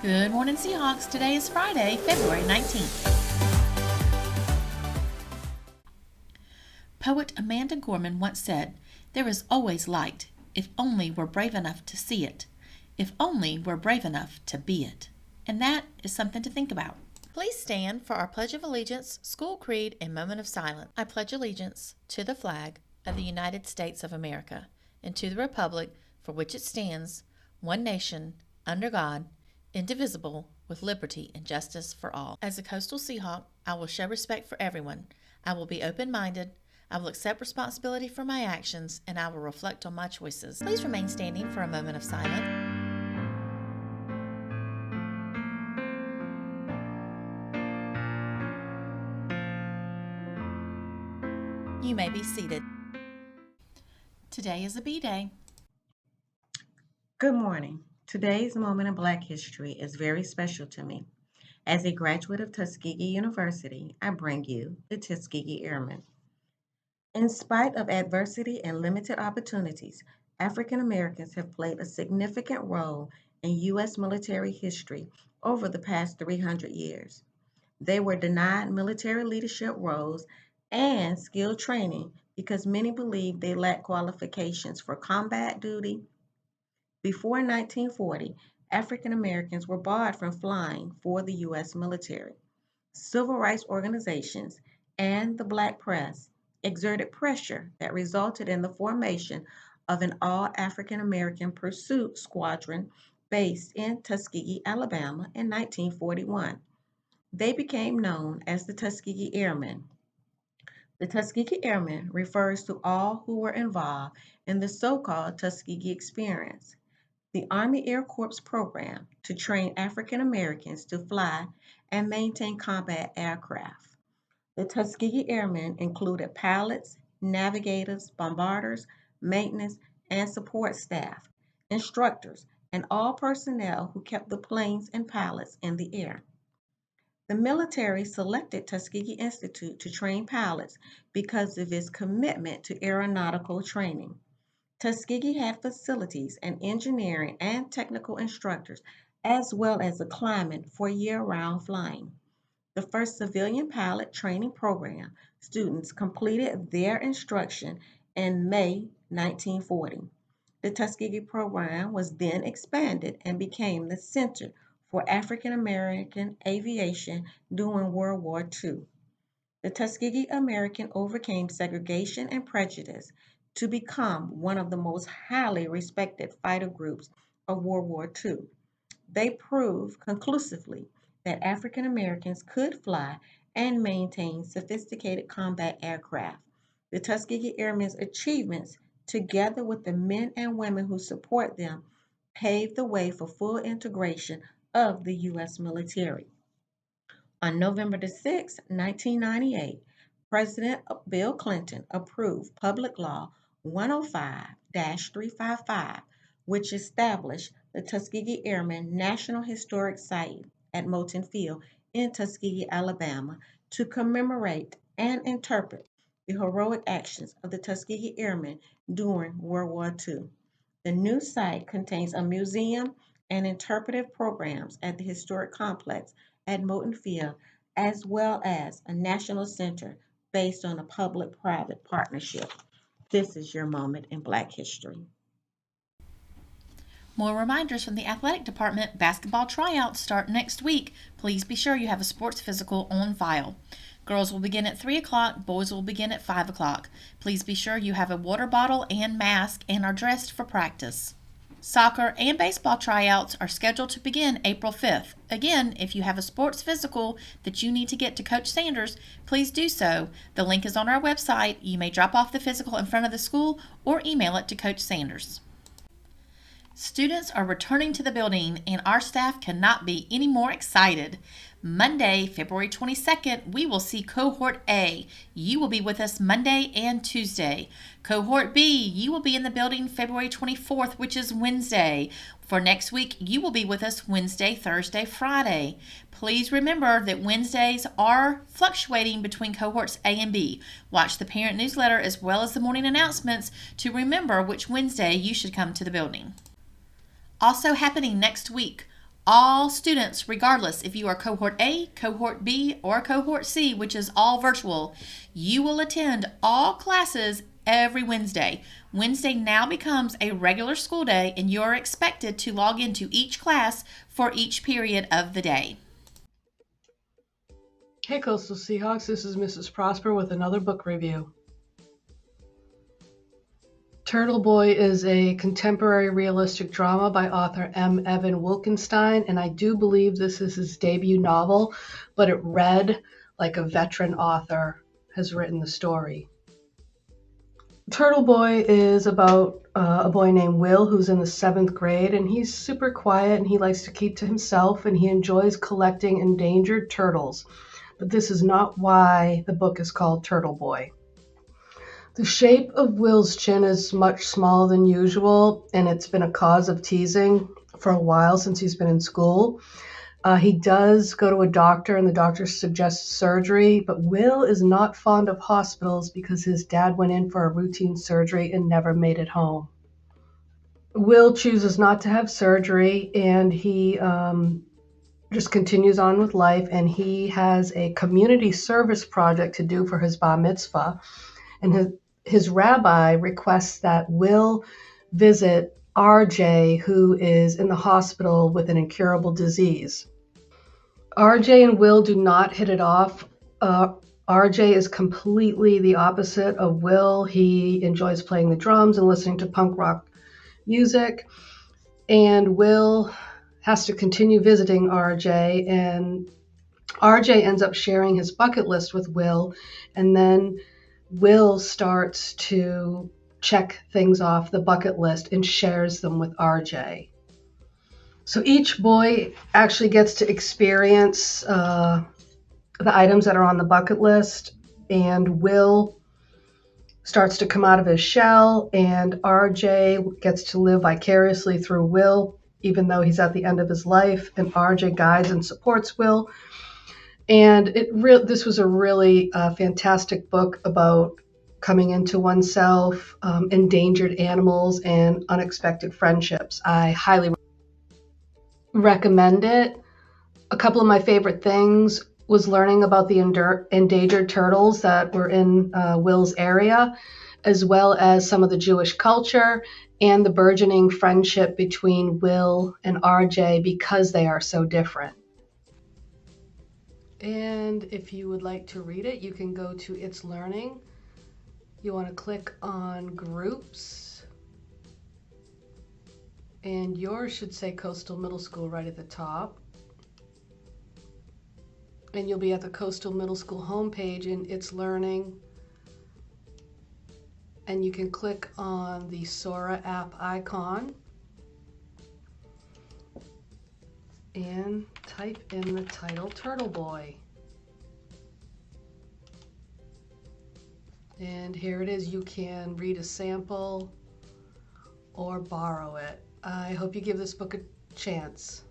Good morning, Seahawks. Today is Friday, February 19th. Poet Amanda Gorman once said, "There is always light, if only we're brave enough to see it, if only we're brave enough to be it." And that is something to think about. Please stand for our Pledge of Allegiance, School Creed, and Moment of Silence. I pledge allegiance to the flag of the United States of America and to the republic for which it stands, one nation, under God, indivisible, with liberty and justice for all. As a coastal Seahawk, I will show respect for everyone. I will be open-minded. I will accept responsibility for my actions, and I will reflect on my choices. Please remain standing for a moment of silence. You may be seated. Today is a B Day. Good morning. Today's moment in Black history is very special to me. As a graduate of Tuskegee University, I bring you the Tuskegee Airmen. In spite of adversity and limited opportunities, African Americans have played a significant role in U.S. military history over the past 300 years. They were denied military leadership roles and skilled training because many believed they lacked qualifications for combat duty. Before 1940, African Americans were barred from flying for the U.S. military. Civil rights organizations and the black press exerted pressure that resulted in the formation of an all African American pursuit squadron based in Tuskegee, Alabama in 1941. They became known as the Tuskegee Airmen. The Tuskegee Airmen refers to all who were involved in the so-called Tuskegee experience, the Army Air Corps program to train African Americans to fly and maintain combat aircraft. The Tuskegee Airmen included pilots, navigators, bombarders, maintenance, and support staff, instructors, and all personnel who kept the planes and pilots in the air. The military selected Tuskegee Institute to train pilots because of its commitment to aeronautical training. Tuskegee had facilities and engineering and technical instructors, as well as a climate for year-round flying. The first civilian pilot training program students completed their instruction in May 1940. The Tuskegee program was then expanded and became the Center for African American Aviation during World War II. The Tuskegee American overcame segregation and prejudice to become one of the most highly respected fighter groups of World War II. They proved conclusively that African Americans could fly and maintain sophisticated combat aircraft. The Tuskegee Airmen's achievements, together with the men and women who support them, paved the way for full integration of the U.S. military. On November 6, 1998, President Bill Clinton approved Public Law 105-355, which established the Tuskegee Airmen National Historic Site at Moulton Field in Tuskegee, Alabama, to commemorate and interpret the heroic actions of the Tuskegee Airmen during World War II. The new site contains a museum and interpretive programs at the historic complex at Moulton Field, as well as a national center based on a public-private partnership. This is your moment in Black history. More reminders from the athletic department. Basketball tryouts start next week. Please be sure you have a sports physical on file. Girls will begin at 3 o'clock. Boys will begin at 5 o'clock. Please be sure you have a water bottle and mask and are dressed for practice. Soccer and baseball tryouts are scheduled to begin April 5th. Again, if you have a sports physical that you need to get to Coach Sanders, please do so. The link is on our website. You may drop off the physical in front of the school or email it to Coach Sanders. Students are returning to the building, and our staff cannot be any more excited. Monday, February 22nd, we will see Cohort A. You will be with us Monday and Tuesday. Cohort B, you will be in the building February 24th, which is Wednesday. For next week, you will be with us Wednesday, Thursday, Friday. Please remember that Wednesdays are fluctuating between cohorts A and B. Watch the parent newsletter as well as the morning announcements to remember which Wednesday you should come to the building. Also happening next week, All students, regardless if you are cohort A, cohort B, or cohort C, which is all virtual, you will attend all classes every Wednesday. Wednesday now becomes a regular school day, and you're expected to log into each class for each period of the day. Hey Coastal Seahawks, this is Mrs. Prosper with another book review. Turtle Boy is a contemporary realistic drama by author M. Evan Wilkenstein, and I do believe this is his debut novel, but it read like a veteran author has written the story. Turtle Boy is about a boy named Will who's in the 7th grade, and he's super quiet and he likes to keep to himself and he enjoys collecting endangered turtles. But this is not why the book is called Turtle Boy. The shape of Will's chin is much smaller than usual, and it's been a cause of teasing for a while since he's been in school. He does go to a doctor, and the doctor suggests surgery, but Will is not fond of hospitals because his dad went in for a routine surgery and never made it home. Will chooses not to have surgery, and he just continues on with life, and he has a community service project to do for his bar mitzvah, and his rabbi requests that Will visit RJ, who is in the hospital with an incurable disease. RJ and Will do not hit it off. RJ is completely the opposite of Will. He enjoys playing the drums and listening to punk rock music, and Will has to continue visiting RJ, and RJ ends up sharing his bucket list with Will, and then Will starts to check things off the bucket list and shares them with RJ. So each boy actually gets to experience the items that are on the bucket list, and Will starts to come out of his shell, and RJ gets to live vicariously through Will, even though he's at the end of his life, and RJ guides and supports Will. And this was a really fantastic book about coming into oneself, endangered animals, and unexpected friendships. I highly recommend it. A couple of my favorite things was learning about the endangered turtles that were in Will's area, as well as some of the Jewish culture and the burgeoning friendship between Will and RJ because they are so different. And if you would like to read it, you can go to It's Learning. You want to click on Groups, and yours should say Coastal Middle School right at the top. And you'll be at the Coastal Middle School homepage in It's Learning, and you can click on the Sora app icon and type in the title Turtle Boy. And here it is. You can read a sample or borrow it. I hope you give this book a chance.